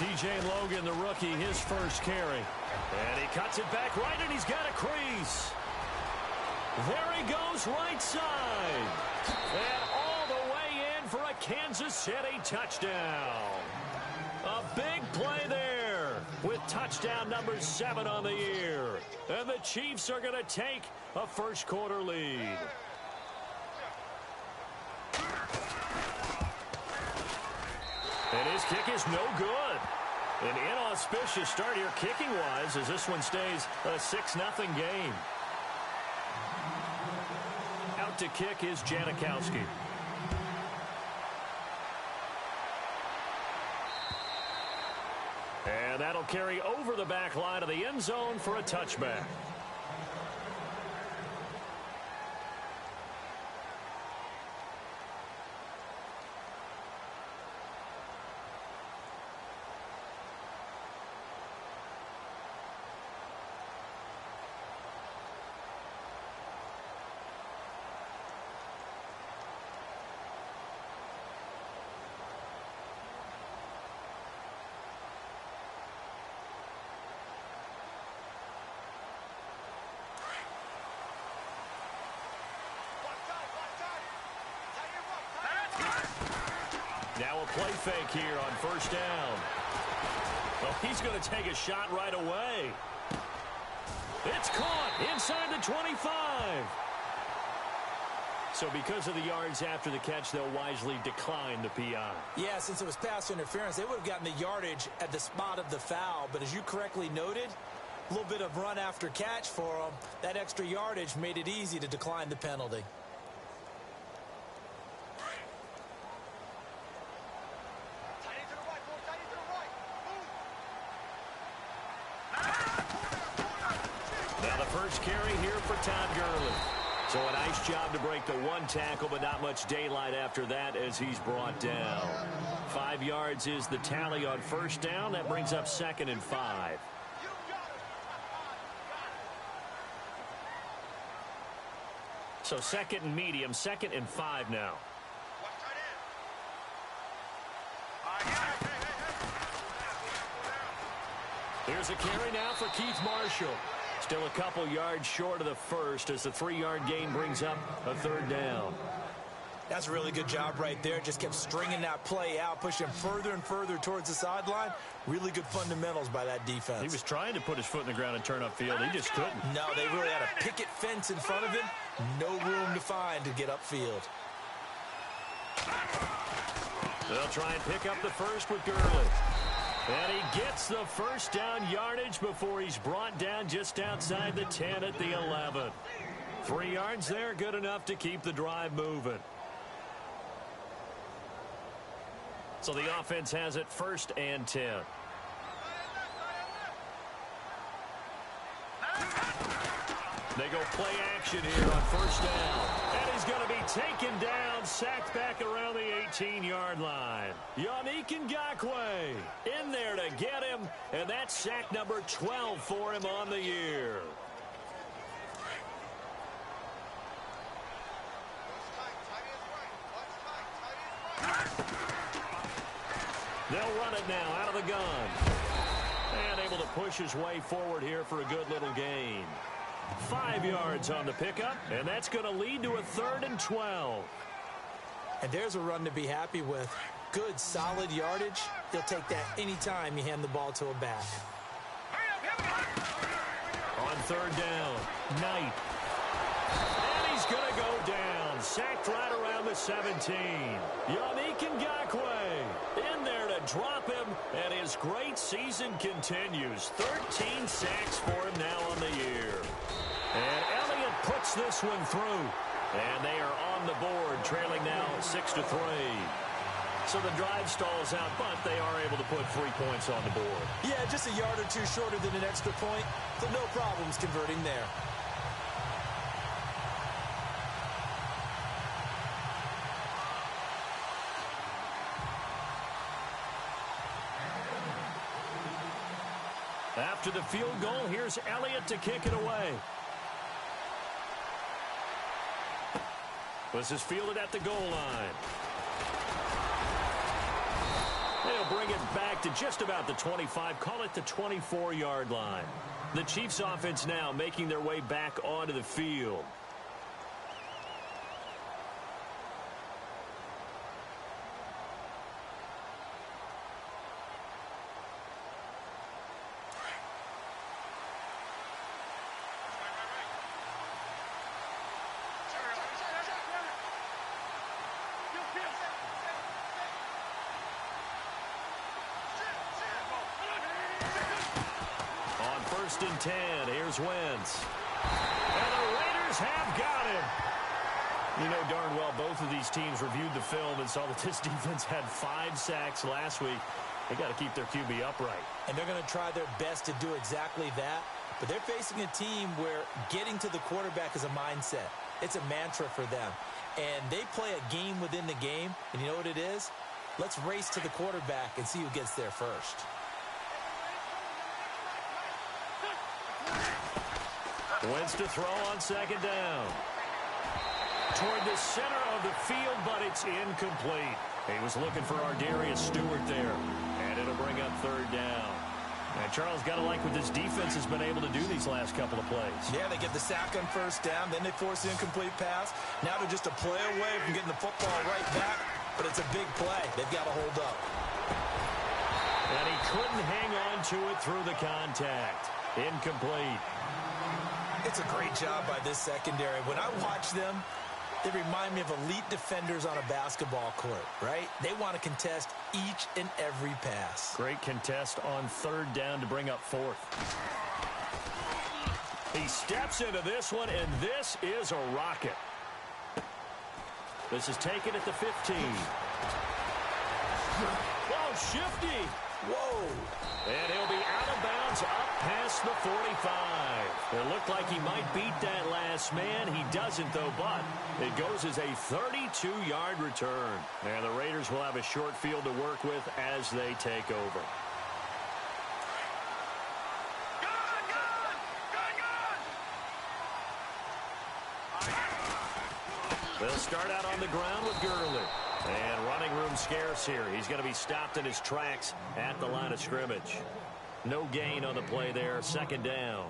T.J. Logan, the rookie, his first carry. And he cuts it back right, and he's got a crease. There he goes, right side. And all the way in for a Kansas City touchdown. A big play there with touchdown number 7 on the year. And the Chiefs are going to take a first-quarter lead. And his kick is no good. An inauspicious start here kicking-wise as this one stays a 6-0 game. Out to kick is Janikowski. And that'll carry over the back line of the end zone for a touchback. Now a play fake here on first down. Well, he's going to take a shot right away. It's caught inside the 25. So because of the yards after the catch, they'll wisely decline the PI. Yeah, since it was pass interference, they would have gotten the yardage at the spot of the foul. But as you correctly noted, a little bit of run after catch for them. That extra yardage made it easy to decline the penalty. Carry here for Todd Gurley. So a nice job to break the one tackle, but not much daylight after that as he's brought down. 5 yards is the tally on first down. That brings up 2nd and 5. So 2nd and medium, 2nd and 5 now. Here's a carry now for Keith Marshall. Still a couple yards short of the first as the 3-yard gain brings up a 3rd down. That's a really good job right there. Just kept stringing that play out, pushing further and further towards the sideline. Really good fundamentals by that defense. He was trying to put his foot in the ground and turn upfield. He just couldn't. No, they really had a picket fence in front of him. No room to find to get upfield. They'll try and pick up the first with Gurley. And he gets the first down yardage before he's brought down just outside the 10 at the 11. 3 yards there, good enough to keep the drive moving. So the offense has it 1st and 10. They go play action here on first down. And he's going to be taken down, sacked back around the 18-yard line. Yannick Ngakoue in there to get him, and that's sack number 12 for him on the year. They'll run it now out of the gun. And able to push his way forward here for a good little gain. 5 yards on the pickup, and that's going to lead to a 3rd and 12. And there's a run to be happy with. Good, solid yardage. He'll take that anytime you hand the ball to a back. On 3rd down, Knight. And he's going to go down. Sacked right around the 17. Yannick Ngakoue in there to drop him, and his great season continues. 13 sacks for him now on the year. And Elliott puts this one through. And they are on the board, trailing now 6-3. So the drive stalls out, but they are able to put 3 points on the board. Yeah, just a yard or two shorter than an extra point, so no problems converting there. After the field goal, here's Elliott to kick it away. This is fielded at the goal line. They'll bring it back to just about the 25, call it the 24-yard line. The Chiefs offense now making their way back onto the field. First and 10. Here's Wentz. And the Raiders have got him. You know darn well both of these teams reviewed the film and saw that this defense had 5 sacks last week. They got to keep their QB upright. And they're going to try their best to do exactly that. But they're facing a team where getting to the quarterback is a mindset. It's a mantra for them. And they play a game within the game. And you know what it is? Let's race to the quarterback and see who gets there first. Wentz to throw on second down. Toward the center of the field, but it's incomplete. He was looking for Ardarius Stewart there. And it'll bring up third down. And Charles, got to like what this defense has been able to do these last couple of plays. Yeah, they get the sack on first down. Then they force the incomplete pass. Now they're just a play away from getting the football right back. But it's a big play. They've got to hold up. And he couldn't hang on to it through the contact. Incomplete. It's a great job by this secondary. When I watch them, they remind me of elite defenders on a basketball court, right? They want to contest each and every pass. Great contest on third down to bring up fourth. He steps into this one, and this is a rocket. This is taken at the 15. Oh, shifty. Whoa. And he'll be out of bounds up past the 45. It looked like he might beat that last man. He doesn't, though, but it goes as a 32-yard return. And the Raiders will have a short field to work with as they take over. They'll start out on the ground with Gurley. And running room scarce here. He's going to be stopped in his tracks at the line of scrimmage. No gain on the play there. Second down.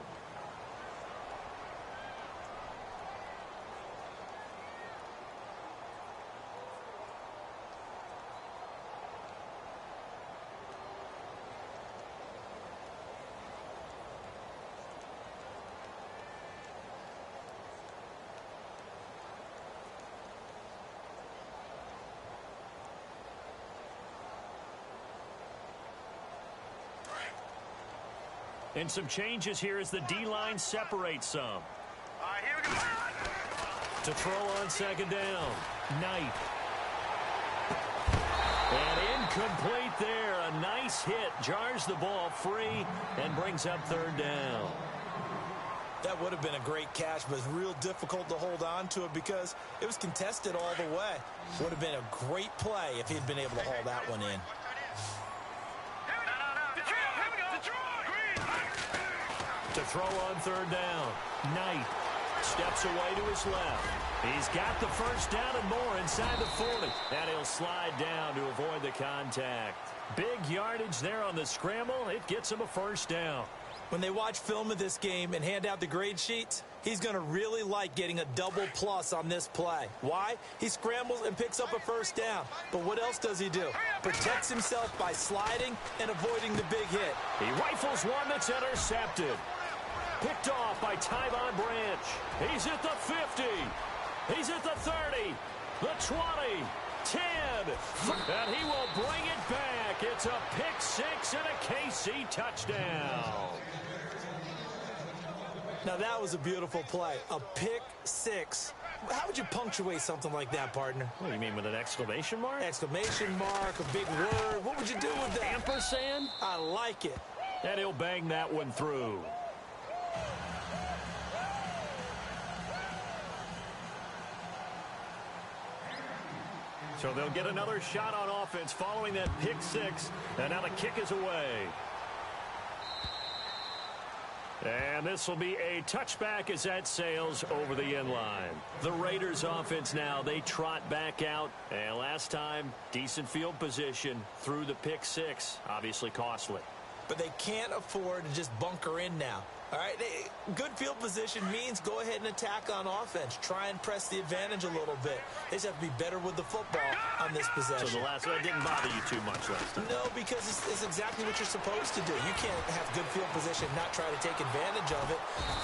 And some changes here as the D-line separates some. All right, here we go. To throw on second down. Knight. And incomplete there. A nice hit. Jars the ball free and brings up third down. That would have been a great catch, but it's real difficult to hold on to it because it was contested all the way. Would have been a great play if he had been able to haul that one in. To throw on third down. Knight steps away to his left. He's got the first down and more inside the 40. And he'll slide down to avoid the contact. Big yardage there on the scramble. It gets him a first down. When they watch film of this game and hand out the grade sheets, he's going to really like getting a double plus on this play. Why? He scrambles and picks up a first down. But what else does he do? Protects himself by sliding and avoiding the big hit. He rifles one that's intercepted. Picked off by Tyvon Branch. He's at the 50. He's at the 30. The 20. 10. And he will bring it back. It's a pick six and a KC touchdown. Now that was a beautiful play. A pick six. How would you punctuate something like that, partner? What do you mean, with an exclamation mark? Exclamation mark, a big word. What would you do with that? Ampersand? I like it. And he'll bang that one through. So they'll get another shot on offense following that pick six. And now the kick is away. And this will be a touchback as that sails over the end line. The Raiders offense now, they trot back out. And last time, decent field position through the pick six. Obviously costly. But they can't afford to just bunker in now. All right, good field position means go ahead and attack on offense. Try and press the advantage a little bit. They just have to be better with the football on this possession. So the last one didn't bother you too much last time? No, because it's exactly what you're supposed to do. You can't have good field position and not try to take advantage of it.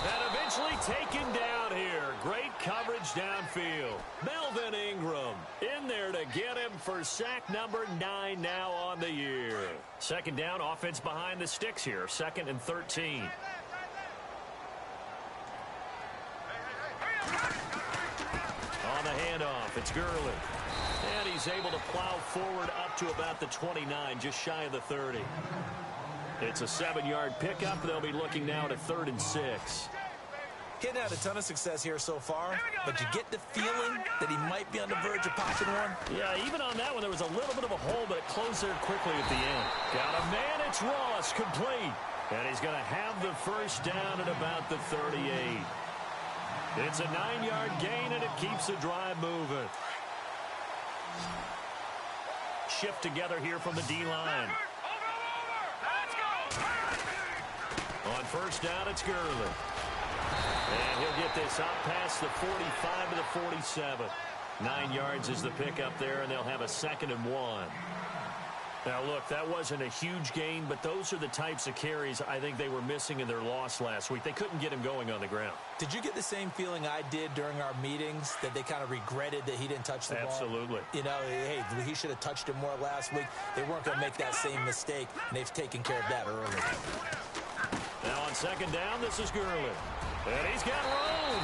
And eventually taken down here. Great coverage downfield. Melvin Ingram in there to get him for sack number 9 now on the year. Second down, offense behind the sticks here. 2nd and 13. On the handoff, it's Gurley. And he's able to plow forward up to about the 29, just shy of the 30. It's a 7-yard pickup. They'll be looking now at a 3rd and 6. He hadn't had a ton of success here so far, but you get the feeling that he might be on the verge of popping one. Yeah, even on that one, there was a little bit of a hole, but it closed there quickly at the end. Got a man, it's Ross, complete. And he's going to have the first down at about the 38. It's a 9-yard gain, and it keeps the drive moving. Shift together here from the D-line. On first down, it's Gurley. And he'll get this out past the 45 to the 47. 9 yards is the pickup there, and they'll have a 2nd and 1. Now, look, that wasn't a huge gain, but those are the types of carries I think they were missing in their loss last week. They couldn't get him going on the ground. Did you get the same feeling I did during our meetings, that they kind of regretted that he didn't touch the ball? Absolutely. You know, hey, he should have touched it more last week. They weren't going to make that same mistake, and they've taken care of that early. Now on 2nd down, this is Gurley. And he's got room.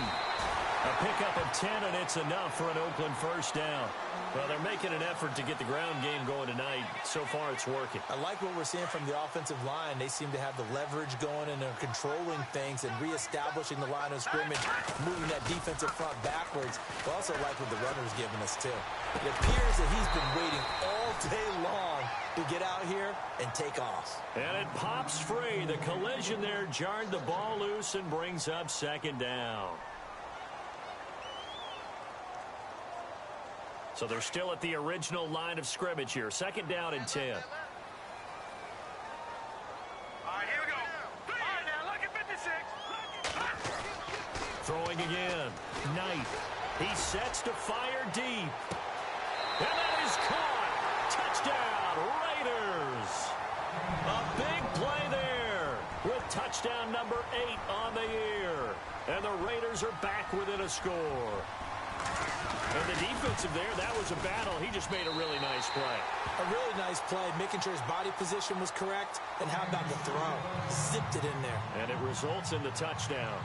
A pickup of 10, and it's enough for an Oakland first down. Well, they're making an effort to get the ground game going tonight. So far, it's working. I like what we're seeing from the offensive line. They seem to have the leverage going, and they're controlling things and reestablishing the line of scrimmage, moving that defensive front backwards. I also like what the runner's giving us, too. It appears that he's been waiting all day long to get out here and take off. And it pops free. The collision there jarred the ball loose and brings up 2nd down. So they're still at the original line of scrimmage here. 2nd down and 10. All right, here we go. All right, now look at 56. Throwing again. Knight. He sets to fire deep. And that is caught. Touchdown, Raiders. A big play there with touchdown number 8 on the year. And the Raiders are back within a score. And the defensive there, that was a battle. He just made a really nice play. A really nice play, making sure his body position was correct. And how about the throw? Zipped it in there. And it results in the touchdown.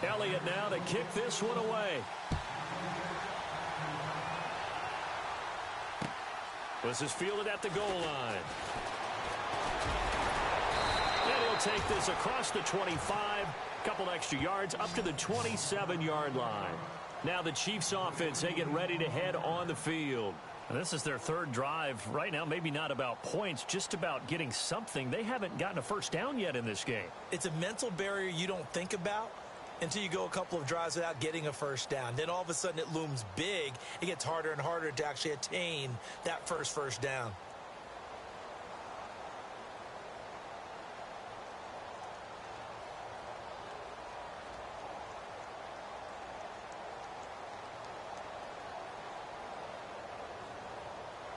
Elliott now to kick this one away. This is fielded at the goal line. And he'll take this across the 25. Couple extra yards up to the 27-yard line. Now the Chiefs offense, they get ready to head on the field. And this is their 3rd drive. Right now, maybe not about points, just about getting something. They haven't gotten a first down yet in this game. It's a mental barrier you don't think about until you go a couple of drives without getting a first down. Then all of a sudden it looms big. It gets harder and harder to actually attain that first down.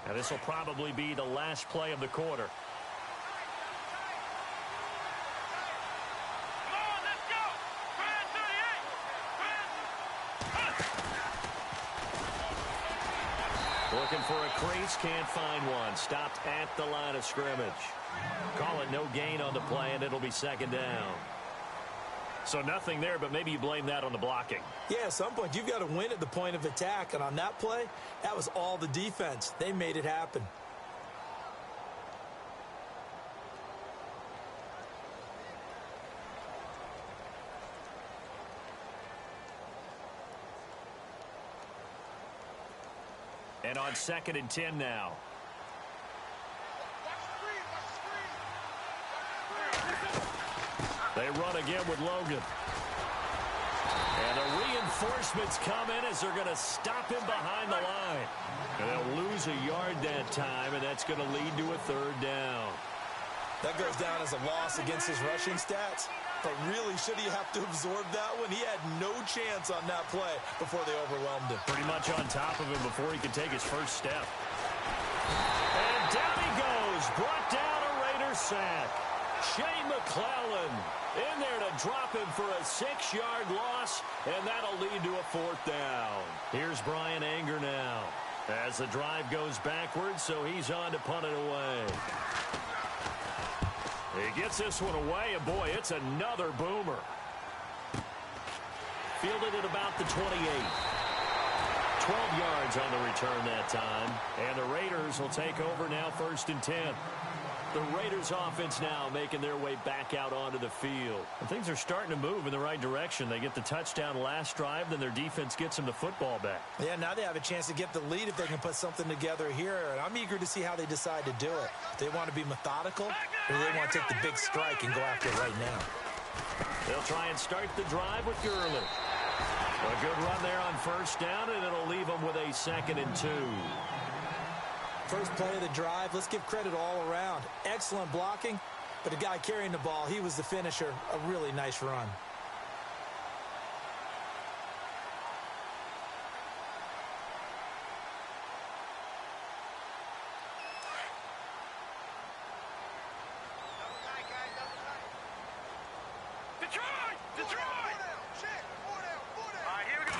Now this will probably be the last play of the quarter. Looking for a crease, can't find one. Stopped at the line of scrimmage. Call it no gain on the play, and it'll be 2nd down. So nothing there, but maybe you blame that on the blocking. Yeah, at some point, you've got to win at the point of attack. And on that play, that was all the defense. They made it happen. And on 2nd and 10 now. They run again with Logan. And the reinforcements come in as they're going to stop him behind the line. And they'll lose a yard that time, and that's going to lead to a 3rd down. That goes down as a loss against his rushing stats. But really, should he have to absorb that one? He had no chance on that play before they overwhelmed him. Pretty much on top of him before he could take his first step. And down he goes. Brought down a Raider sack. Shane McClellan in there to drop him for a 6-yard loss, and that'll lead to a 4th down. Here's Brian Anger now as the drive goes backwards, so he's on to punt it away. He gets this one away, and boy, it's another boomer. Fielded at about the 28. 12 yards on the return that time, and the Raiders will take over now 1st and 10. The Raiders offense now making their way back out onto the field. And things are starting to move in the right direction. They get the touchdown last drive, then their defense gets them the football back. Yeah, now they have a chance to get the lead if they can put something together here. And I'm eager to see how they decide to do it. They want to be methodical, or they want to take the big strike and go after it right now. They'll try and start the drive with Gurley. A good run there on 1st down, and it'll leave them with a 2nd and 2. First play of the drive, let's give credit all around. Excellent blocking, but the guy carrying the ball, he was the finisher. A really nice run. Detroit! All right, here we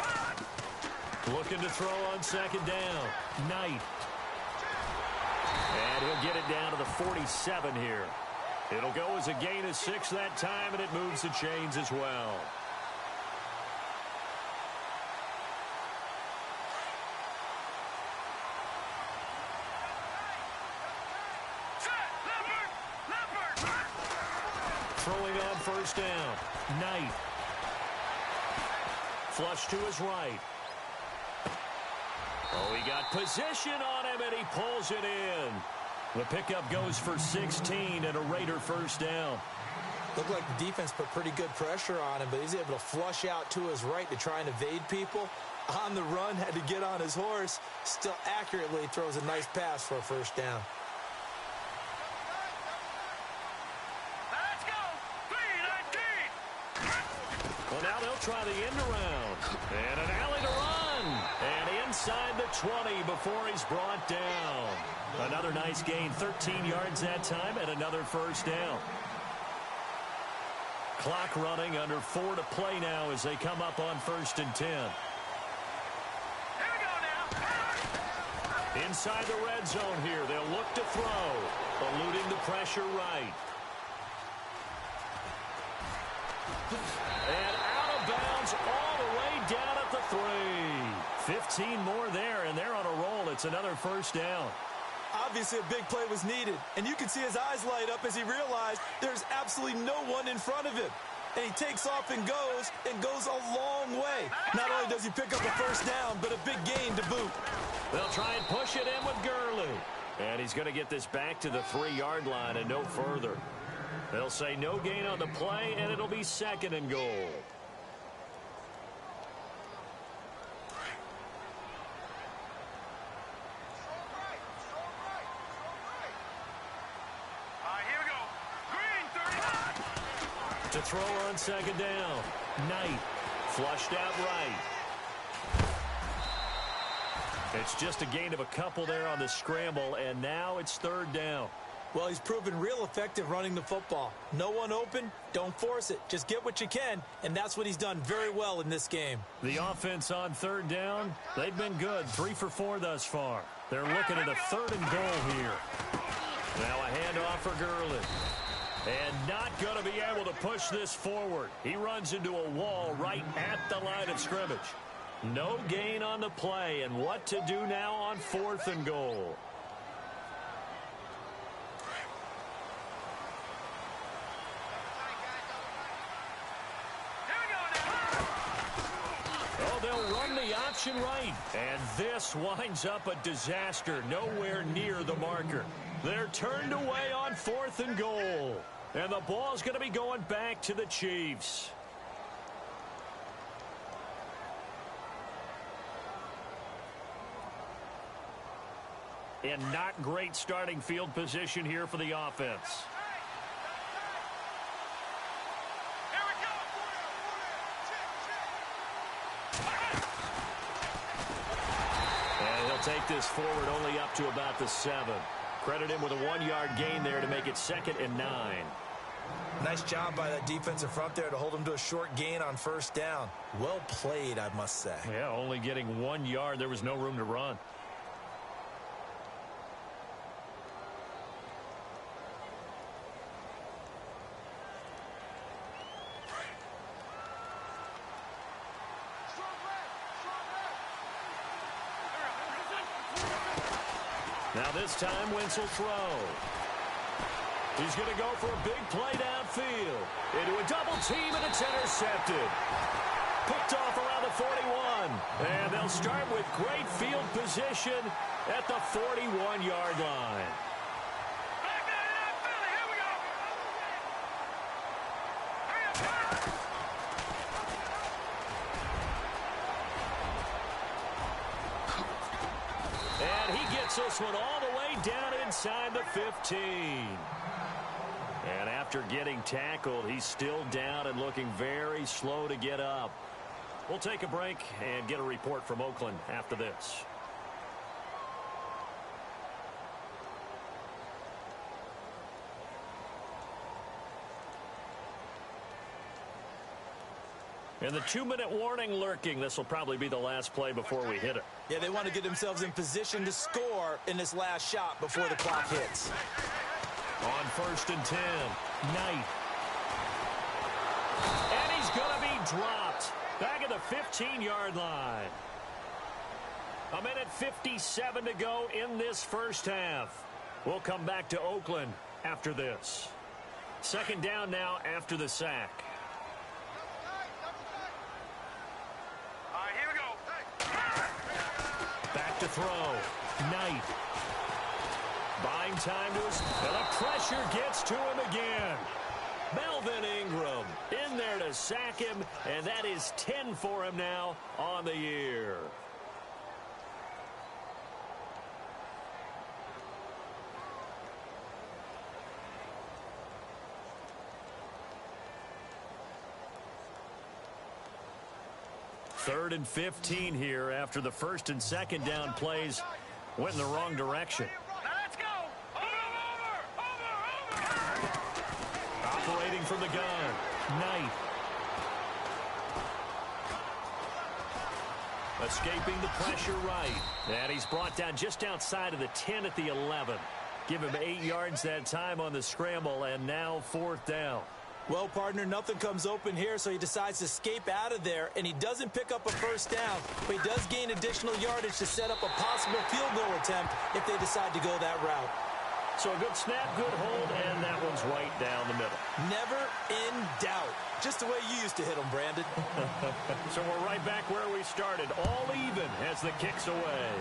go. Looking to throw on 2nd down. Knight. And he'll get it down to the 47 here. It'll go as a gain of 6 that time, and it moves the chains as well. Throwing on 1st down. Knight. Flush to his right. Oh, he got position on him, and he pulls it in. The pickup goes for 16 and a Raider 1st down. Looked like the defense put pretty good pressure on him, but he's able to flush out to his right to try and evade people. On the run, had to get on his horse. Still accurately throws a nice pass for a 1st down. Let's go. 3-19. Well, now they'll try the end around. And an alley to run. And inside the 20 before he's brought down. Another nice gain, 13 yards that time, and another 1st down. Clock running, under 4 to play now as they come up on 1st and 10. Here we go now. Inside the red zone here, they'll look to throw, eluding the pressure right. And out of bounds all the way down at the 3. 15 more there, and they're on a roll. It's another 1st down. Obviously, a big play was needed, and you can see his eyes light up as he realized there's absolutely no one in front of him. And he takes off and goes a long way. Not only does he pick up a 1st down, but a big gain to boot. They'll try and push it in with Gurley. And he's going to get this back to the 3-yard line and no further. They'll say no gain on the play, and it'll be 2nd and goal. To throw on 2nd down. Knight flushed out right. It's just a gain of a couple there on the scramble, and now it's 3rd down. Well, he's proven real effective running the football. No one open, don't force it. Just get what you can, and that's what he's done very well in this game. The offense on 3rd down, they've been good. 3 for 4 thus far. They're looking at a 3rd and goal here. Now a handoff for Gurley. And not going to be able to push this forward. He runs into a wall right at the line of scrimmage. No gain on the play, and what to do now on 4th and goal. option right. And this winds up a disaster, nowhere near the marker. They're turned away on 4th and goal. And the ball's going to be going back to the Chiefs. And not great starting field position here for the offense. And he'll take this forward only up to about the 7. Credit him with a 1-yard gain there to make it 2nd and 9. Nice job by that defensive front there to hold him to a short gain on 1st down. Well played, I must say. Yeah, only getting 1 yard. There was no room to run. Now this time, Wentz will throw. He's going to go for a big play downfield. Into a double team, and it's intercepted. Picked off around the 41. And they'll start with great field position at the 41-yard line. Here we go. And he gets this one all the way down inside the 15. And after getting tackled, he's still down and looking very slow to get up. We'll take a break and get a report from Oakland after this. And the 2-minute warning lurking. This will probably be the last play before we hit it. Yeah, they want to get themselves in position to score in this last shot before the clock hits. On 1st and 10, Knight. And he's going to be dropped back at the 15-yard line. 1:57 to go in this first half. We'll come back to Oakland after this. 2nd down now after the sack. All right, here we go. Back to throw. Knight. Buying time to us. And the pressure gets to him again. Melvin Ingram in there to sack him. And that is 10 for him now on the year. Third and 15 here after the 1st and 2nd down plays went in the wrong direction. Now let's go. Over. Operating from the gun, Knight. Escaping the pressure right. And he's brought down just outside of the 10 at the 11. Give him 8 yards that time on the scramble, and now 4th down. Well, partner, nothing comes open here, so he decides to escape out of there, and he doesn't pick up a 1st down, but he does gain additional yardage to set up a possible field goal attempt if they decide to go that route. So a good snap, good hold, and that one's right down the middle. Never in doubt. Just the way you used to hit them, Brandon. So we're right back where we started, all even as the kick's away.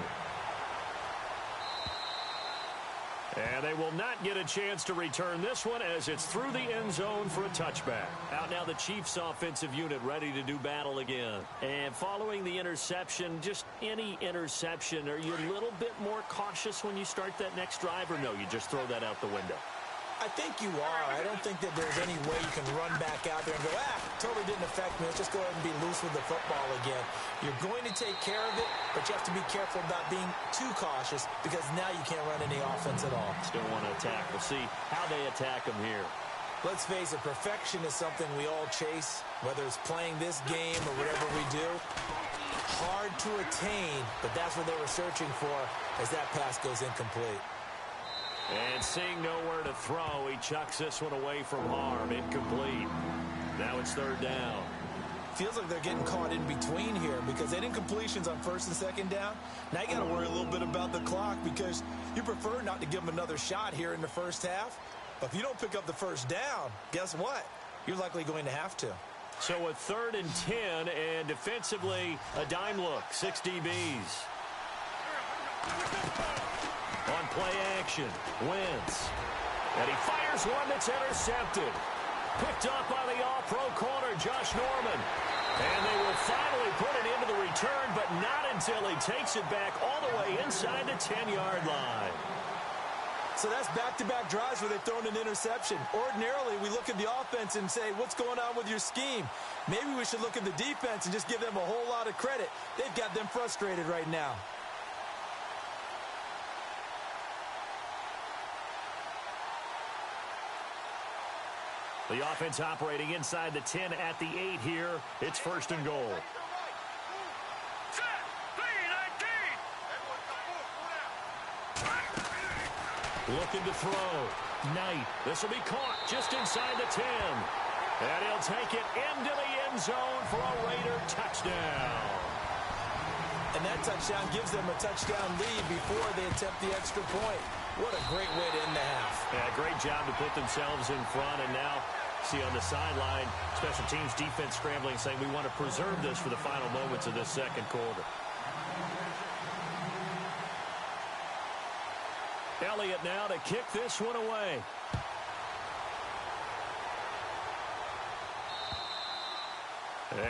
And they will not get a chance to return this one as it's through the end zone for a touchback. Out now the Chiefs offensive unit ready to do battle again. And following the interception, just any interception, are you a little bit more cautious when you start that next drive, or no, you just throw that out the window? I think you are. I don't think that there's any way you can run back out there and go, totally didn't affect me. Let's just go ahead and be loose with the football again. You're going to take care of it, but you have to be careful about being too cautious because now you can't run any offense at all. Still want to attack. We'll see how they attack them here. Let's face it, perfection is something we all chase, whether it's playing this game or whatever we do. Hard to attain, but that's what they were searching for as that pass goes incomplete. And seeing nowhere to throw, he chucks this one away from harm. Incomplete. Now it's 3rd down. Feels like they're getting caught in between here because they didn't completions on 1st and 2nd down. Now you got to worry a little bit about the clock because you prefer not to give them another shot here in the first half. But if you don't pick up the 1st down, guess what? You're likely going to have to. So a 3rd and 10, and defensively, a dime look, 6 DBs. On play action, Wentz. And he fires one that's intercepted. Picked up by the all-pro corner, Josh Norman. And they will finally put it into the return, but not until he takes it back all the way inside the 10-yard line. So that's back-to-back drives where they've thrown an interception. Ordinarily, we look at the offense and say, what's going on with your scheme? Maybe we should look at the defense and just give them a whole lot of credit. They've got them frustrated right now. The offense operating inside the 10 at the 8 here. It's 1st and goal. Looking to throw. Knight. This will be caught just inside the 10. And he'll take it into the end zone for a Raider touchdown. And that touchdown gives them a touchdown lead before they attempt the extra point. What a great way to end the half. Yeah, great job to put themselves in front. And now, see on the sideline, special teams defense scrambling, saying we want to preserve this for the final moments of this second quarter. Elliott now to kick this one away.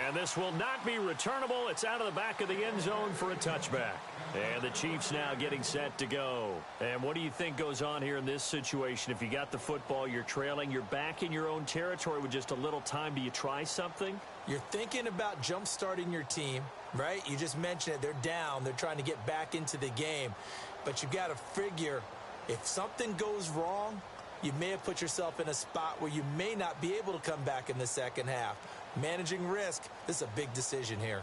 And this will not be returnable. It's out of the back of the end zone for a touchback. And the Chiefs now getting set to go. And what do you think goes on here in this situation? If you got the football, you're trailing, you're back in your own territory with just a little time. Do you try something? You're thinking about jump-starting your team, right? You just mentioned it. They're down. They're trying to get back into the game. But you've got to figure, if something goes wrong, you may have put yourself in a spot where you may not be able to come back in the second half. Managing risk, this is a big decision here.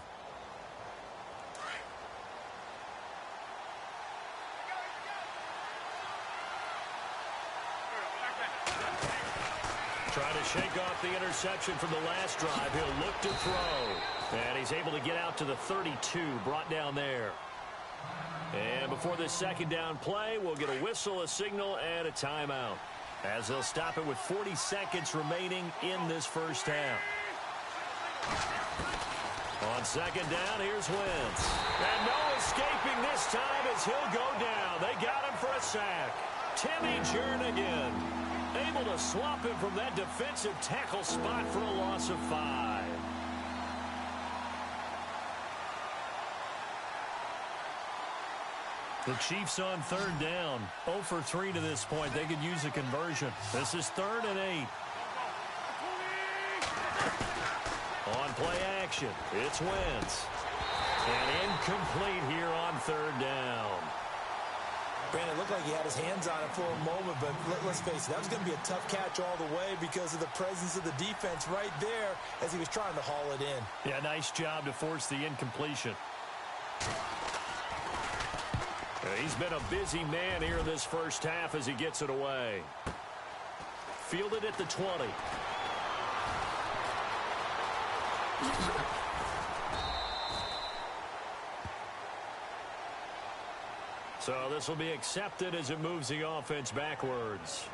Trying to shake off the interception from the last drive. He'll look to throw. And he's able to get out to the 32, brought down there. And before this second down play, we'll get a whistle, a signal, and a timeout, as they'll stop it with 40 seconds remaining in this first half. On second down, here's Wentz. And no escaping this time as he'll go down. They got him for a sack. Timmy Jernigan able to swap him from that defensive tackle spot for a loss of 5. The Chiefs on third down. 0 for 3 to this point. They could use a conversion. This is 3rd and 8. On play action, it's Wentz. And incomplete here on 3rd down. Brandon, it looked like he had his hands on it for a moment, but let's face it, that was going to be a tough catch all the way because of the presence of the defense right there as he was trying to haul it in. Yeah, nice job to force the incompletion. He's been a busy man here in this first half as he gets it away. Fielded at the 20. So this will be accepted as it moves the offense backwards.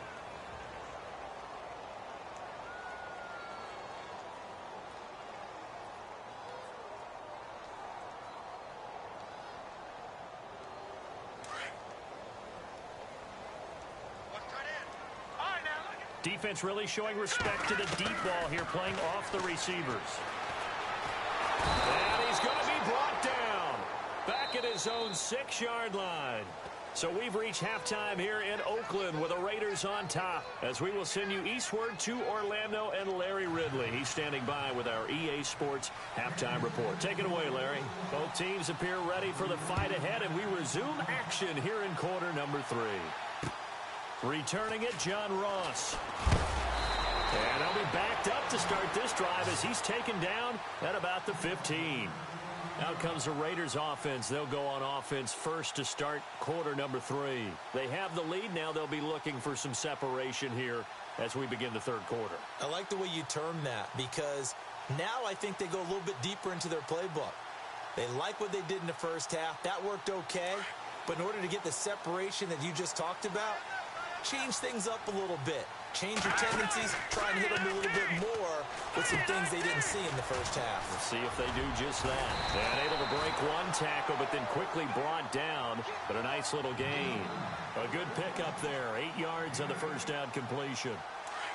Defense really showing respect to the deep ball here, playing off the receivers. And he's going to be brought down back at his own 6-yard line. So we've reached halftime here in Oakland with the Raiders on top, as we will send you eastward to Orlando and Larry Ridley. He's standing by with our EA Sports halftime report. Take it away, Larry. Both teams appear ready for the fight ahead, and we resume action here in quarter number 3. Returning it, John Ross. And he'll be backed up to start this drive as he's taken down at about the 15. Out comes the Raiders offense. They'll go on offense first to start quarter number 3. They have the lead. Now they'll be looking for some separation here as we begin the third quarter. I like the way you term that, because now I think they go a little bit deeper into their playbook. They like what they did in the first half. That worked okay. But in order to get the separation that you just talked about, change things up a little bit. change your tendencies, try and hit them a little bit more with some things they didn't see in the first half. We'll see if they do just that. And able to break one tackle, but then quickly brought down. But a nice little gain. A good pickup there. 8 yards on the first down completion.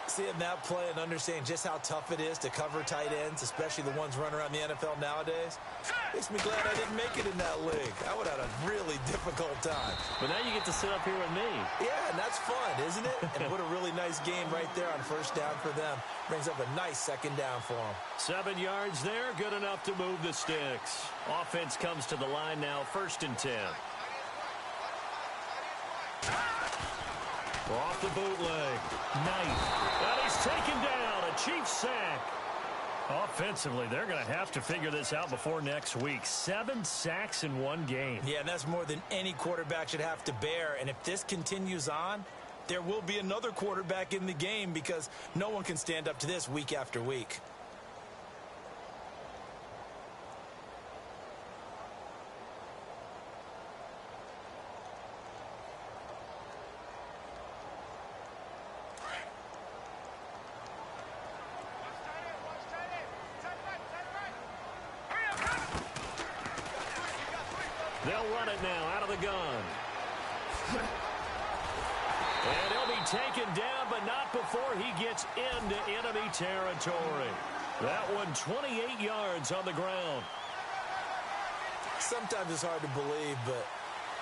Seeing that play and understanding just how tough it is to cover tight ends, especially the ones running around the NFL nowadays, makes me glad I didn't make it in that league. I would have had a really difficult time. But now you get to sit up here with me. Yeah, and that's fun, isn't it? And what a really nice game right there on first down for them. Brings up a nice second down for them. 7 yards there, good enough to move the sticks. Offense comes to the line now, 1st and 10. Off the bootleg. Knight. And he's taken down. A Chiefs sack. Offensively, they're going to have to figure this out before next week. 7 sacks in one game. Yeah, and that's more than any quarterback should have to bear. And if this continues on, there will be another quarterback in the game because no one can stand up to this week after week. They'll run it now out of the gun. And he'll be taken down, but not before he gets into enemy territory. That one 28 yards on the ground. Sometimes it's hard to believe, but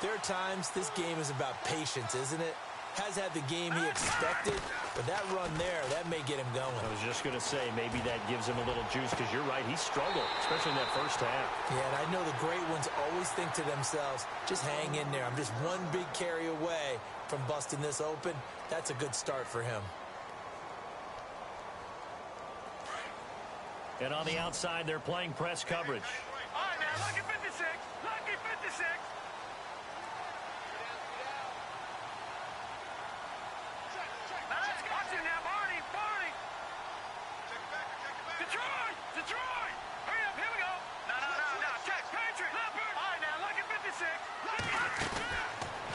there are times this game is about patience, isn't it? Has had the game he expected, but that run there, that may get him going. I was just going to say, maybe that gives him a little juice, because you're right, he struggled, especially in that first half. Yeah, and I know the great ones always think to themselves, just hang in there. I'm just one big carry away from busting this open. That's a good start for him. And on the outside, they're playing press coverage. All right, now, lucky 56. Lucky 56. Watch it now, Barney. Barney. Detroit. Detroit. Hurry up. Here we go. No. Check. Patriot. Leopard. All right, now, lucky 56.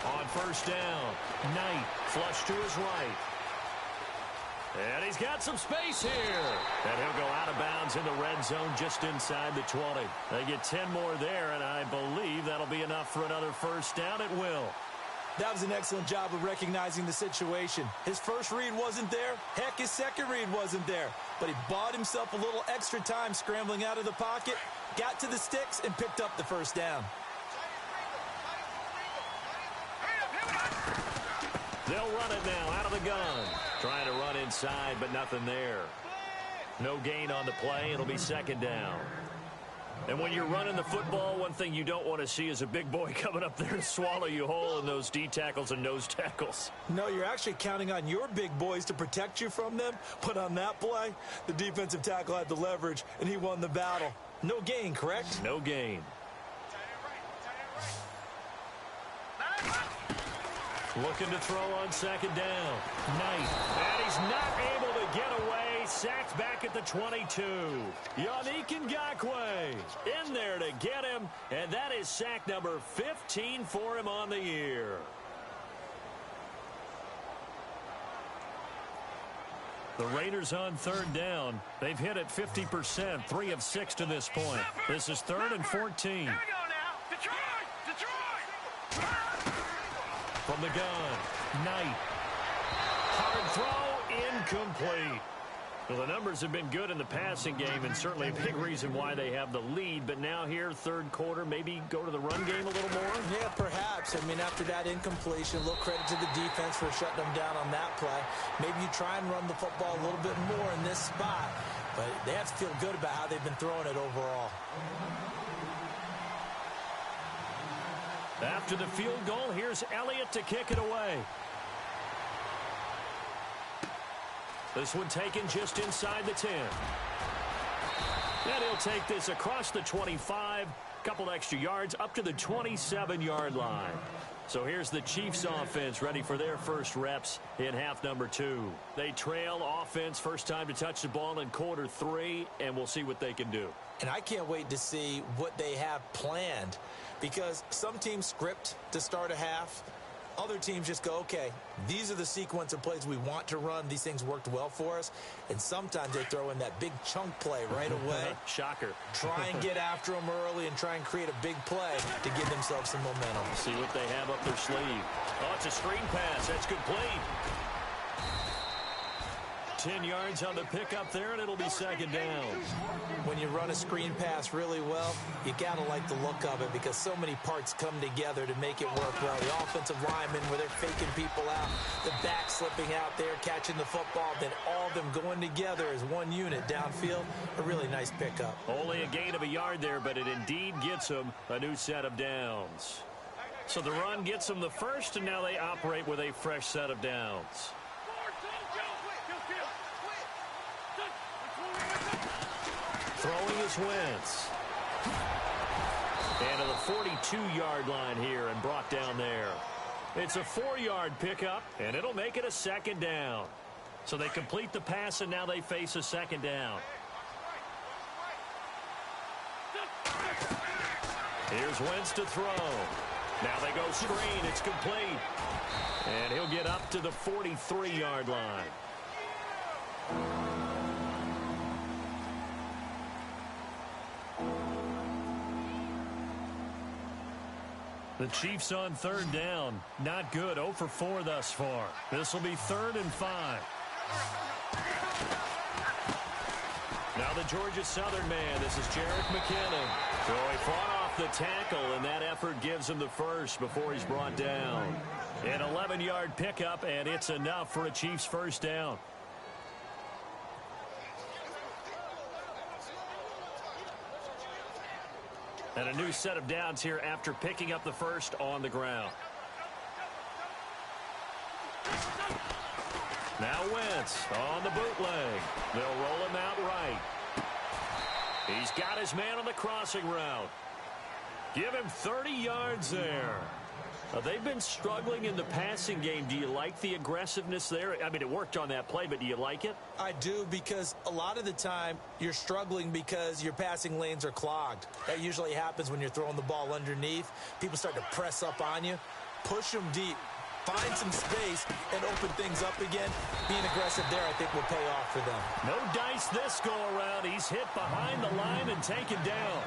On first down, Knight flush to his right. And he's got some space here. And he'll go out of bounds in the red zone just inside the 20. They get 10 more there, and I believe that'll be enough for another first down. It will. That was an excellent job of recognizing the situation. His first read wasn't there. Heck, his second read wasn't there. But he bought himself a little extra time scrambling out of the pocket, got to the sticks, and picked up the first down. They'll run it now out of the gun. Trying to run inside, but nothing there. No gain on the play. It'll be second down. And when you're running the football, one thing you don't want to see is a big boy coming up there and swallow you whole in those D tackles and nose tackles. No, you're actually counting on your big boys to protect you from them. But on that play, the defensive tackle had the leverage, and he won the battle. No gain, correct? No gain. Looking to throw on second down. Knight. And he's not able to get away. Sacked back at the 22. Yannick Ngakoue in there to get him. And that is sack number 15 for him on the year. The Raiders on third down. They've hit it 50%, 3 of 6 to this point. This is 3rd and 14. Here we go now. Detroit. From the gun, Knight. Hard throw, incomplete. Well, the numbers have been good in the passing game, and certainly a big reason why they have the lead. But now here, third quarter, maybe go to the run game a little more? Yeah, perhaps. I mean, after that incompletion, a little credit to the defense for shutting them down on that play. Maybe you try and run the football a little bit more in this spot. But they have to feel good about how they've been throwing it overall. After the field goal, here's Elliott to kick it away. This one taken just inside the 10. And he'll take this across the 25, couple extra yards, up to the 27-yard line. So here's the Chiefs offense ready for their first reps in half number 2. They trail offense, first time to touch the ball in quarter 3, and we'll see what they can do. And I can't wait to see what they have planned, because some teams script to start a half. Other teams just go, okay, these are the sequence of plays we want to run. These things worked well for us. And sometimes they throw in that big chunk play right away. Shocker. Try and get after them early and try and create a big play to give themselves some momentum. See what they have up their sleeve. Oh, it's a screen pass. That's complete. 10 yards on the pickup there, and it'll be second down. When you run a screen pass really well, you got to like the look of it because so many parts come together to make it work well. The offensive linemen, where they're faking people out, the back slipping out there, catching the football, then all of them going together as one unit downfield. A really nice pickup. Only a gain of a yard there, but it indeed gets them a new set of downs. So the run gets them the first, and now they operate with a fresh set of downs. Throwing is Wentz. And to the 42-yard line here and brought down there. It's a 4-yard pickup, and it'll make it a second down. So they complete the pass, and now they face a second down. Here's Wentz to throw. Now they go screen. It's complete. And he'll get up to the 43-yard line. The Chiefs on third down. Not good. 0 for 4 thus far. This will be 3rd and 5. Now the Georgia Southern man. This is Jerick McKinnon. So he fought off the tackle, and that effort gives him the first before he's brought down. An 11-yard pickup, and it's enough for a Chiefs first down. And a new set of downs here after picking up the first on the ground. Now Wentz on the bootleg. They'll roll him out right. He's got his man on the crossing route. Give him 30 yards there. They've been struggling in the passing game. Do you like the aggressiveness there? I mean, it worked on that play, but do you like it? I do, because a lot of the time you're struggling because your passing lanes are clogged. That usually happens when you're throwing the ball underneath. People start to press up on you. Push them deep. Find some space and open things up again. Being aggressive there, I think, will pay off for them. No dice this go-around. He's hit behind the line and taken down.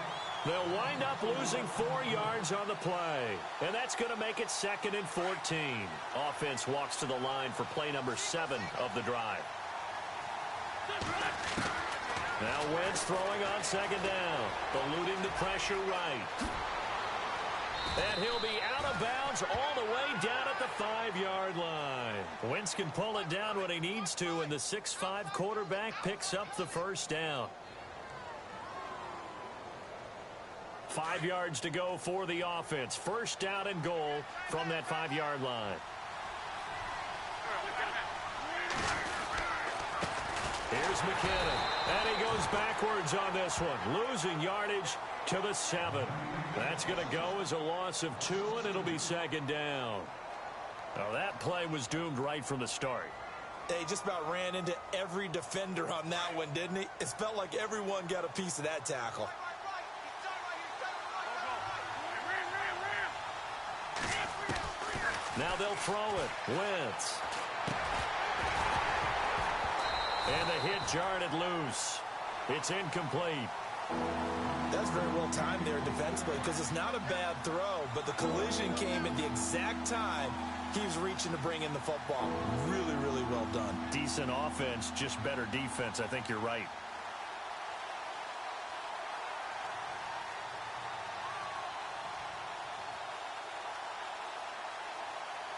They'll wind up losing 4 yards on the play. And that's going to make it 2nd and 14. Offense walks to the line for play number 7 of the drive. Now Wentz throwing on second down. Eluding the pressure right. And he'll be out of bounds all the way down at the 5-yard line. Wentz can pull it down when he needs to, and the 6'5" quarterback picks up the first down. 5 yards to go for the offense. First down and goal from that 5-yard line. Here's McKinnon. And he goes backwards on this one. Losing yardage to the 7. That's going to go as a loss of 2, and it'll be second down. Now that play was doomed right from the start. They just about ran into every defender on that one, didn't he? It felt like everyone got a piece of that tackle. Now they'll throw it. Wentz. And the hit jarred it loose. It's incomplete. That's very well timed there defensively, because it's not a bad throw, but the collision came at the exact time he was reaching to bring in the football. Really, really well done. Decent offense, just better defense. I think you're right.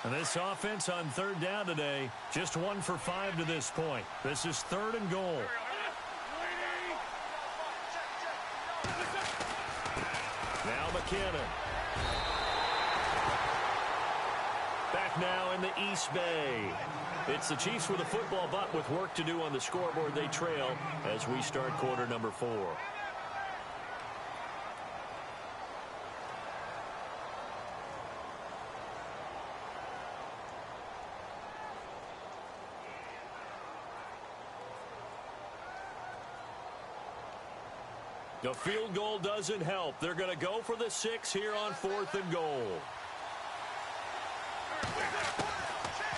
And this offense on third down today, just 1 for 5 to this point. This is 3rd and goal. Now McKinnon. Back now in the East Bay. It's the Chiefs with a football, but with work to do on the scoreboard, they trail as we start quarter number 4. The field goal doesn't help. They're going to go for the 6 here on 4th and goal.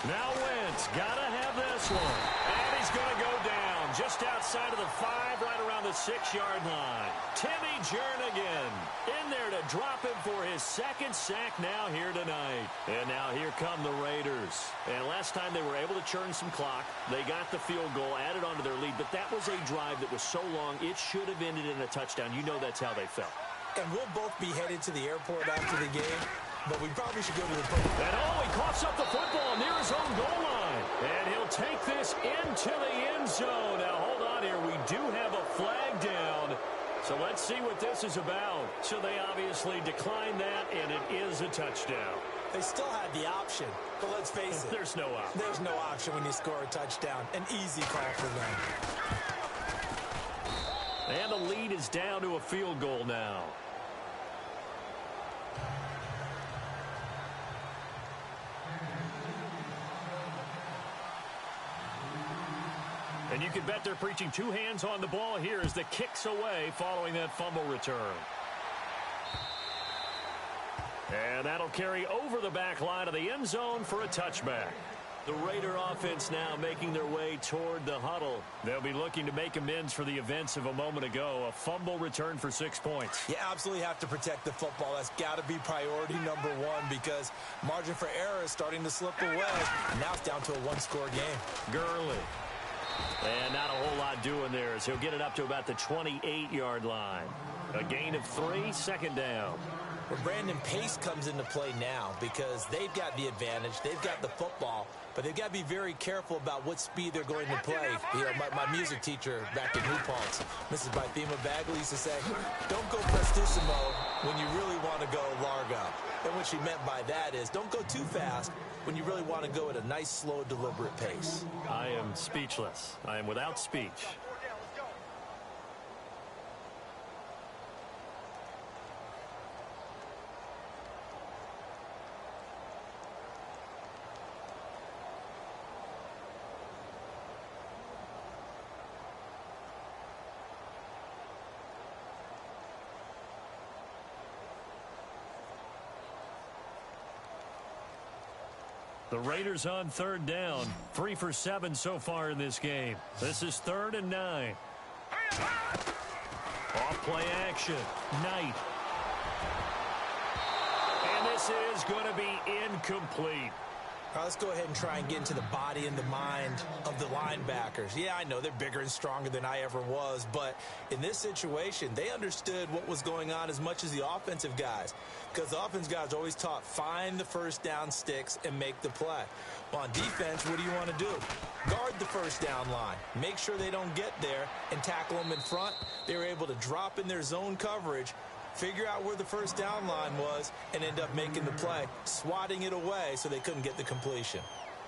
Now Wentz, gotta have this one. And he's gonna go down just outside of the 5, right around the 6-yard line. Timmy Jernigan in there to drop him for his second sack now here tonight. And now here come the Raiders. And last time they were able to churn some clock. They got the field goal, added on to their lead. But that was a drive that was so long, it should have ended in a touchdown. You know that's how they felt. And we'll both be headed to the airport after the game. But we probably should go to the podium. And he coughs up the football near his own goal line. And he'll take this into the end zone. Now, hold on here. We do have a flag down. So let's see what this is about. So they obviously declined that, and it is a touchdown. They still had the option, but let's face it. There's no option. There's no option when you score a touchdown. An easy call for them. And the lead is down to a field goal now. And you can bet they're preaching 2 hands on the ball here as the kick's away following that fumble return. And that'll carry over the back line of the end zone for a touchback. The Raider offense now making their way toward the huddle. They'll be looking to make amends for the events of a moment ago. A fumble return for 6 points. You absolutely have to protect the football. That's got to be priority number 1 because margin for error is starting to slip away. Now it's down to a 1-score game. Gurley. And not a whole lot doing there as he'll get it up to about the 28-yard line. A gain of 3, second down. Well, Brandon, pace comes into play now because they've got the advantage. They've got the football, but they've got to be very careful about what speed they're going to play. You know, my music teacher back in New Paltz, Mrs. Bythema Bagley, used to say, don't go prestissimo when you really want to go largo. And what she meant by that is don't go too fast when you really want to go at a nice, slow, deliberate pace. I am speechless. I am without speech. The Raiders on third down. 3 for 7 so far in this game. This is 3rd and 9. Off play action. Knight. And this is going to be incomplete. All right, let's go ahead and try and get into the body and the mind of the linebackers. Yeah, I know they're bigger and stronger than I ever was, but in this situation, they understood what was going on as much as the offensive guys, because the offensive guys are always taught, find the first down sticks and make the play. Well, on defense, what do you want to do? Guard the first down line. Make sure they don't get there and tackle them in front. They were able to drop in their zone coverage, figure out where the first down line was, and end up making the play, swatting it away so they couldn't get the completion.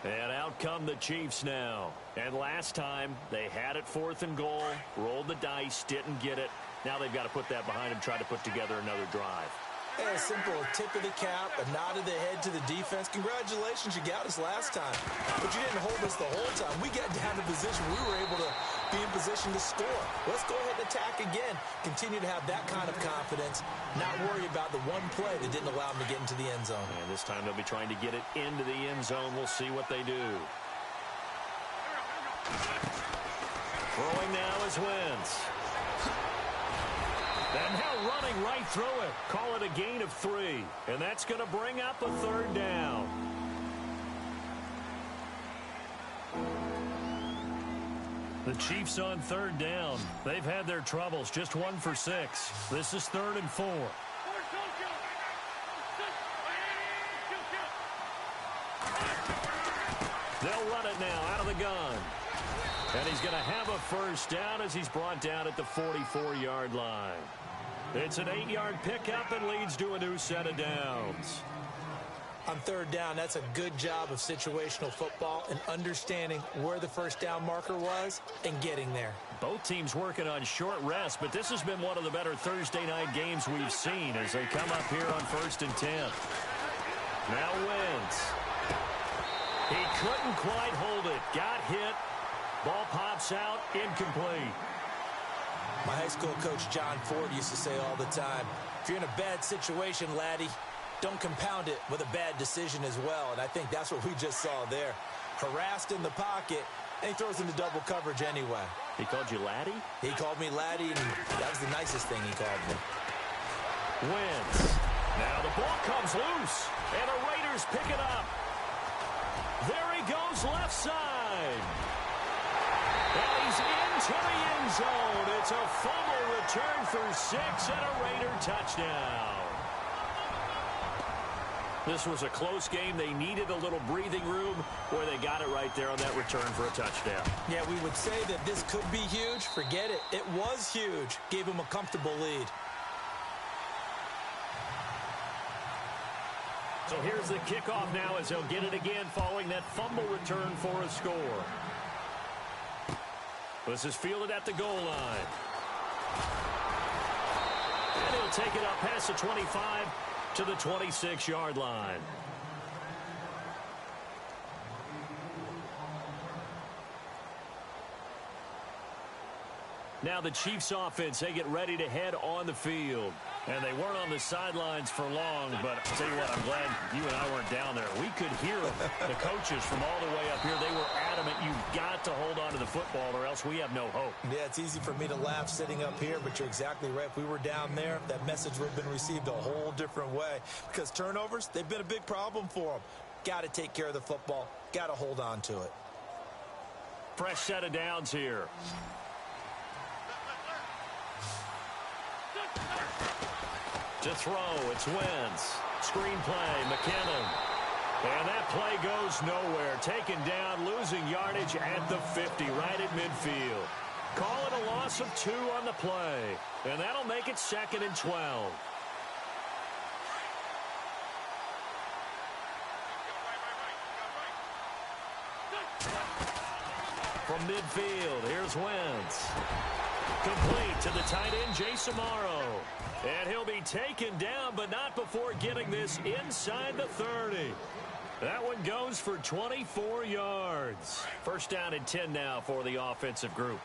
And out come the Chiefs now. And last time, they had it 4th and goal, rolled the dice, didn't get it. Now they've got to put that behind them, try to put together another drive. Yeah, simple, a tip of the cap, a nod of the head to the defense. Congratulations, you got us last time. But you didn't hold us the whole time. We got down to position. We were able to be in position to score. Let's go ahead and attack again. Continue to have that kind of confidence, not worry about the one play that didn't allow them to get into the end zone. And this time they'll be trying to get it into the end zone. We'll see what they do. Throwing now is Wentz. And now running right through it. Call it a gain of 3. And that's going to bring up a 3rd down. The Chiefs on 3rd down. They've had their troubles. Just 1 for 6. This is 3rd and 4. They'll run it now out of the gun. And he's going to have a first down as he's brought down at the 44-yard line. It's an 8-yard pickup and leads to a new set of downs. On 3rd down, that's a good job of situational football and understanding where the first down marker was and getting there. Both teams working on short rest, but this has been one of the better Thursday night games we've seen as they come up here on 1st and 10. Now Wentz. He couldn't quite hold it. Got hit. Ball pops out, incomplete. My high school coach, John Ford, used to say all the time, if you're in a bad situation, laddie, don't compound it with a bad decision as well. And I think that's what we just saw there. Harassed in the pocket, and he throws into double coverage anyway. He called you Laddie? He called me Laddie, and that was the nicest thing he called me. Wentz. Now the ball comes loose, and the Raiders pick it up. There he goes left side. And he's into the end zone. It's a fumble return for 6 and a Raider touchdown. This was a close game. They needed a little breathing room where they got it right there on that return for a touchdown. Yeah, we would say that this could be huge. Forget it. It was huge. Gave him a comfortable lead. So here's the kickoff now as he'll get it again following that fumble return for a score. This is fielded at the goal line. And he'll take it up past the 25 to the 26-yard line. Now the Chiefs offense, they get ready to head on the field. And they weren't on the sidelines for long, but I'll tell you what, I'm glad you and I weren't down there. We could hear them. The coaches from all the way up here, they were adamant, you've got to hold on to the football or else we have no hope. Yeah, it's easy for me to laugh sitting up here, but you're exactly right. If we were down there, that message would have been received a whole different way. Because turnovers, they've been a big problem for them. Got to take care of the football. Got to hold on to it. Fresh set of downs here. To throw, it's Wentz. Screen play, McKinnon. And that play goes nowhere. Taken down, losing yardage at the 50, right at midfield. Call it a loss of 2 on the play. And that'll make it 2nd and 12. From midfield, here's Wentz. Complete to the tight end, Jason Morrow. And he'll be taken down, but not before getting this inside the 30. That one goes for 24 yards. First down and 10 now for the offensive group.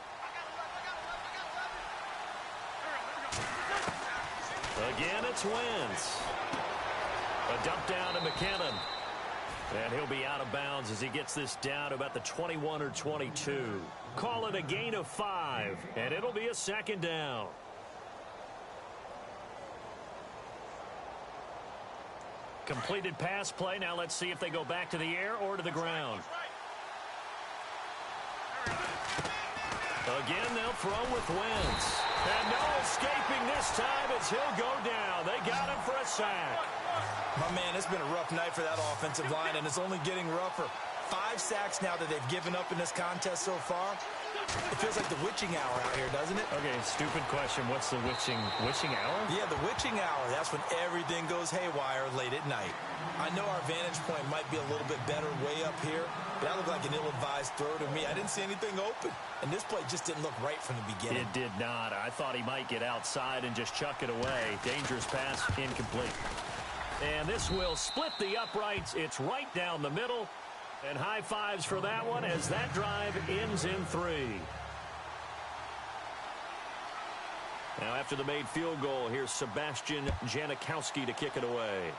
Again, it's Wentz. A dump down to McKinnon. And he'll be out of bounds as he gets this down to about the 21 or 22. Call it a gain of 5, and it'll be a 2nd down. Completed pass play. Now let's see if they go back to the air or to the ground. Again, they'll throw with Wentz. And no escaping this time as he'll go down. They got him for a sack. My man, it's been a rough night for that offensive line, and it's only getting rougher. 5 sacks now that they've given up in this contest so far. It feels like the witching hour out here, doesn't it? Okay, stupid question. What's the witching hour? Yeah, the witching hour. That's when everything goes haywire late at night. I know our vantage point might be a little bit better way up here, but that looked like an ill-advised throw to me. I didn't see anything open, and this play just didn't look right from the beginning. It did not. I thought he might get outside and just chuck it away. Dangerous pass, incomplete. And this will split the uprights. It's right down the middle. And high fives for that one as that drive ends in 3. Now after the made field goal, here's Sebastian Janikowski to kick it away.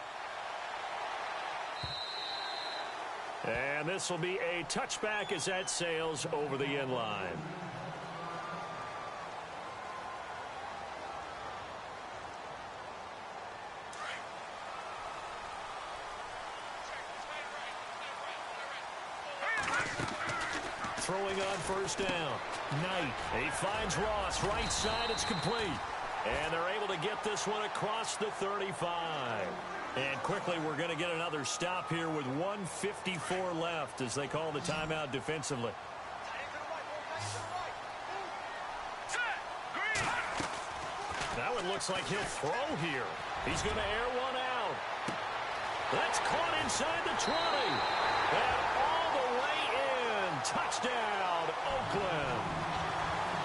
And this will be a touchback as that sails over the end line. Throwing on first down. Knight. He finds Ross. Right side. It's complete. And they're able to get this one across the 35. And quickly we're going to get another stop here with 1:54 left as they call the timeout defensively. That one looks like he'll throw here. He's going to air one out. That's caught inside the 20. And all the way in. Touchdown, Oakland.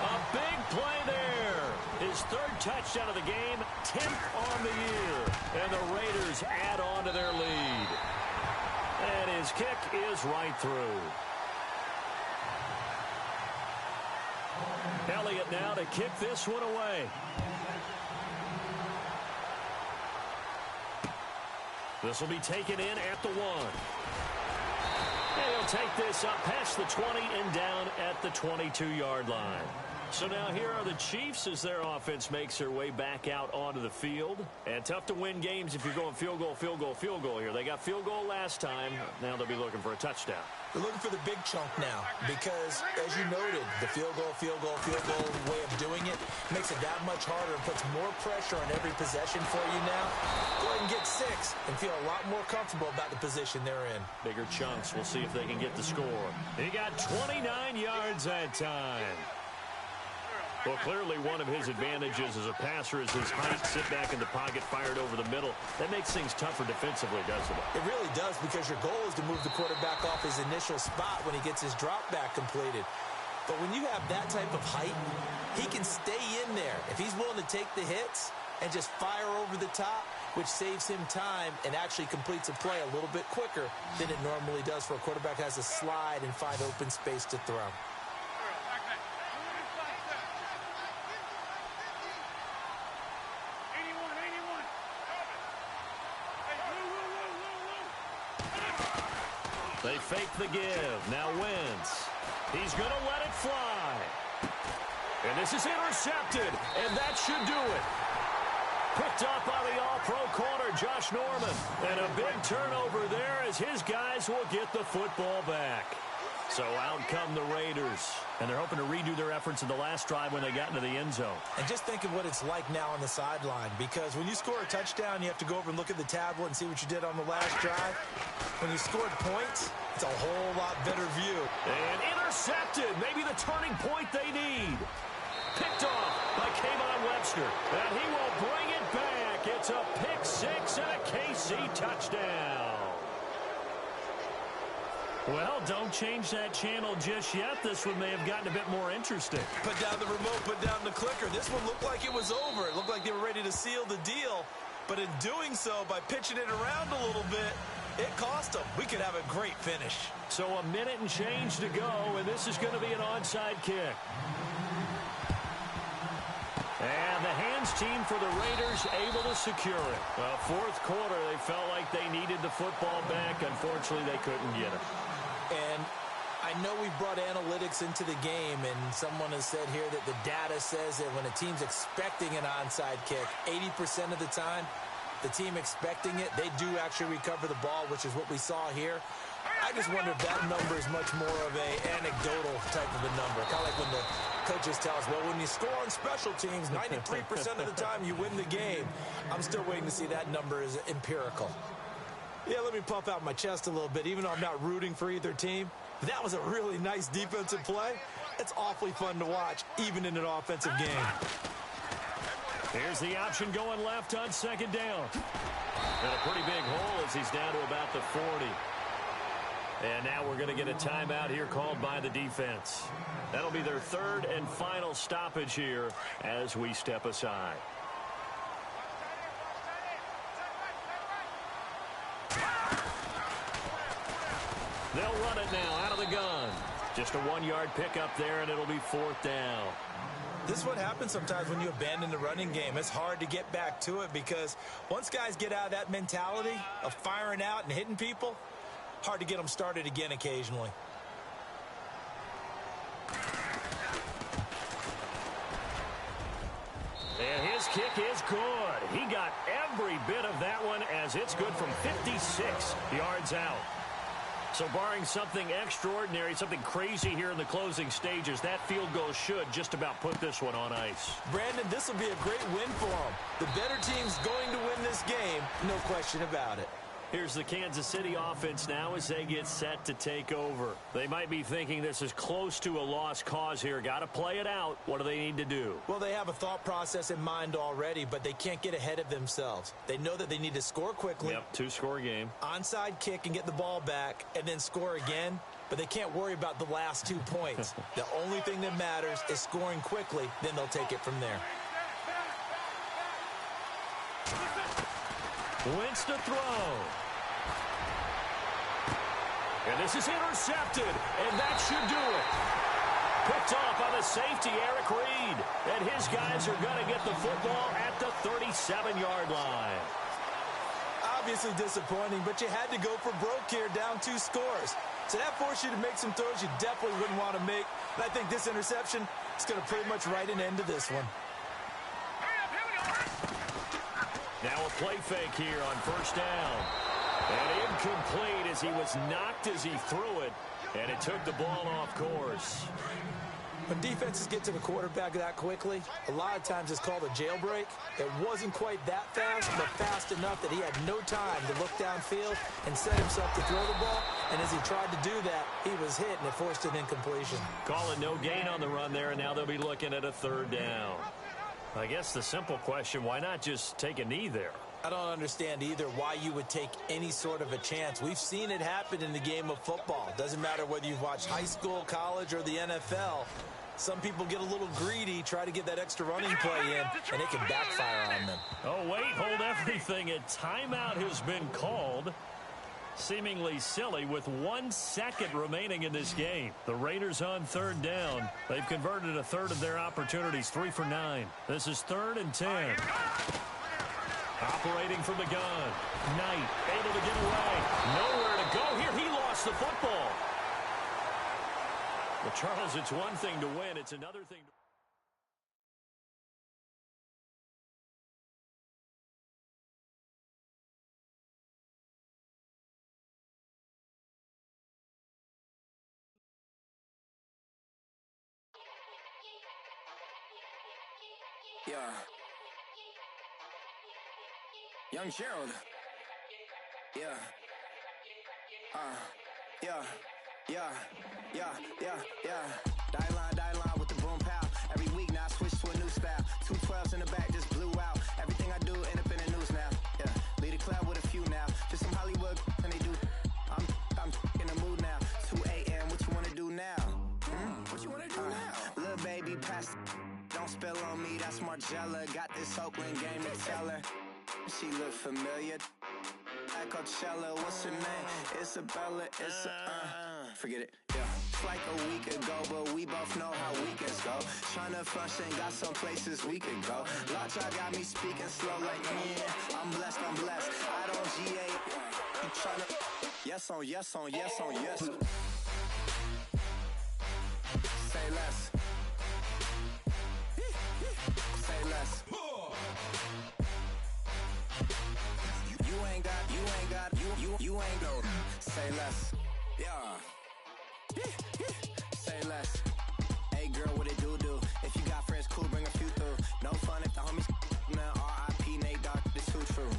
A big play there. His 3rd touchdown of the game, 10th on the year. And the Raiders add on to their lead. And his kick is right through. Elliott now to kick this one away. This will be taken in at the 1. And he'll take this up past the 20 and down at the 22-yard line. So now here are the Chiefs as their offense makes their way back out onto the field. And tough to win games if you're going field goal, field goal, field goal here. They got field goal last time. Now they'll be looking for a touchdown. They're looking for the big chunk now because, as you noted, the field goal way of doing it makes it that much harder and puts more pressure on every possession for you now. Go ahead and get 6 and feel a lot more comfortable about the position they're in. Bigger chunks. We'll see if they can get the score. He got 29 yards that time. Well, clearly one of his advantages as a passer is his height, sit back in the pocket, fired over the middle. That makes things tougher defensively, doesn't it? It really does because your goal is to move the quarterback off his initial spot when he gets his drop back completed. But when you have that type of height, he can stay in there. If he's willing to take the hits and just fire over the top, which saves him time and actually completes a play a little bit quicker than it normally does for a quarterback who has to slide and find open space to throw. They fake the give. Now Wentz. He's going to let it fly. And this is intercepted. And that should do it. Picked up by the all-pro corner, Josh Norman. And a big turnover there as his guys will get the football back. So out come the Raiders. And they're hoping to redo their efforts in the last drive when they got into the end zone. And just think of what it's like now on the sideline. Because when you score a touchdown, you have to go over and look at the tablet and see what you did on the last drive. When you scored points, it's a whole lot better view. And intercepted. Maybe the turning point they need. Picked off by Kayvon Webster. And he will bring it back. It's a pick 6 and a KC touchdown. Well, don't change that channel just yet. This one may have gotten a bit more interesting. Put down the remote, put down the clicker. This one looked like it was over. It looked like they were ready to seal the deal. But in doing so, by pitching it around a little bit, it cost them. We could have a great finish. So a minute and change to go, and this is going to be an onside kick. And the hands team for the Raiders able to secure it. Well, fourth quarter, they felt like they needed the football back. Unfortunately, they couldn't get it. And I know we brought analytics into the game, and someone has said here that the data says that when a team's expecting an onside kick, 80% of the time, the team expecting it, they do actually recover the ball, which is what we saw here. I just wonder if that number is much more of an anecdotal type of a number. Kind of like when the coaches tell us, well, when you score on special teams, 93% of the time you win the game. I'm still waiting to see that number is empirical. Yeah, let me puff out my chest a little bit, even though I'm not rooting for either team. That was a really nice defensive play. It's awfully fun to watch, even in an offensive game. Here's the option going left on second down. And a pretty big hole as he's down to about the 40. And now we're going to get a timeout here called by the defense. That'll be their third and final stoppage here as we step aside. They'll run it now out of the gun. Just a 1-yard pickup there, and it'll be fourth down. This is what happens sometimes when you abandon the running game. It's hard to get back to it because once guys get out of that mentality of firing out and hitting people, hard to get them started again occasionally. And his kick is good. He got every bit of that one as it's good from 56 yards out. So barring something extraordinary, something crazy here in the closing stages, that field goal should just about put this one on ice. Brandon, this will be a great win for them. The better team's going to win this game, no question about it. Here's the Kansas City offense now as they get set to take over. They might be thinking this is close to a lost cause here. Got to play it out. What do they need to do? Well, they have a thought process in mind already, but they can't get ahead of themselves. They know that they need to score quickly. Yep, 2-score game. Onside kick and get the ball back and then score again. But they can't worry about the last 2 points. The only thing that matters is scoring quickly. Then they'll take it from there. Wentz to throw. And this is intercepted, and that should do it. Picked off by the safety, Eric Reed. And his guys are going to get the football at the 37-yard line. I'll obviously disappointing, but you had to go for broke here, down 2 scores. So that forced you to make some throws you definitely wouldn't want to make. And I think this interception is going to pretty much write an end to this one. Now a play fake here on first down. And incomplete as he was knocked as he threw it. And it took the ball off course. When defenses get to the quarterback that quickly, a lot of times it's called a jailbreak. It wasn't quite that fast, but fast enough that he had no time to look downfield and set himself to throw the ball. And as he tried to do that, he was hit, and it forced an incompletion. Call it no gain on the run there, and now they'll be looking at a third down. I guess the simple question, why not just take a knee there? I don't understand either why you would take any sort of a chance. We've seen it happen in the game of football. Doesn't matter whether you've watched high school, college, or the NFL. Some people get a little greedy, try to get that extra running play in, and it can backfire on them. Oh, wait, hold everything. A timeout has been called. Seemingly silly with 1 second remaining in this game. The Raiders on third down. They've converted a third of their opportunities, 3 for 9. This is 3rd and 10. Operating from the gun. Knight able to get away. Nowhere to go here. He lost the football. Well, Charles, it's one thing to win. It's another thing to... Yeah. Young Gerald. Yeah. Yeah. Die line with the boom pow. Every week now I switch to a new style. 2 12s in the back just blew out. Everything I do end up in the news now. Yeah. Lead a club with a few now. Just some Hollywood and they do. I'm in the mood now. 2 a.m. What you wanna do now? What you wanna do now? Little baby pass. Don't spill on me, that's Margella. Got this Oakland game to tell her. She look familiar. At Coachella, what's her name? Isabella, forget it, yeah. It's like a week ago, but we both know how weekends go. Tryna function, got some places we could go. Lot y'all got me speaking slow like, I'm blessed. I don't GA. You tryna, yes on yes. Say less. Say less. You ain't go. Say less. Yeah. Say less. Hey girl, what it do? If you got friends, cool, bring a few through. No fun if the homies now R.I.P. Nate Dogg, this too true.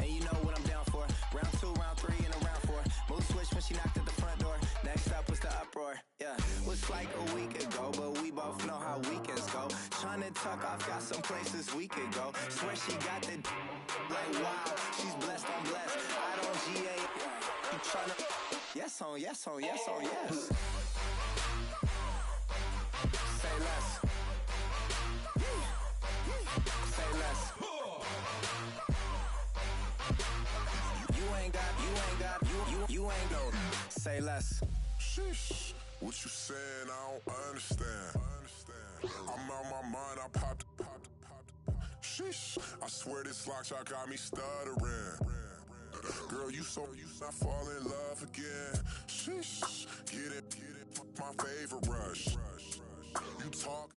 And you know what I'm down for. Round 2, round 3, and a round 4. Move switch when she knocked at the front door. Next up was the uproar. Yeah. Was like a week ago, but we both know how weekends go. Tryna tuck off, got some places we could go. Swear she got the like wow, she's blessed, I'm blessed. I don't GA. You tryna yes on yes. Say less. Say less. You ain't no. Say less. Sheesh. What you saying? I don't understand. I'm out my mind. I popped. Sheesh. I swear this lock y'all got me stuttering. Girl, you not fall in love again. Sheesh. Get it. My favorite rush. You talk.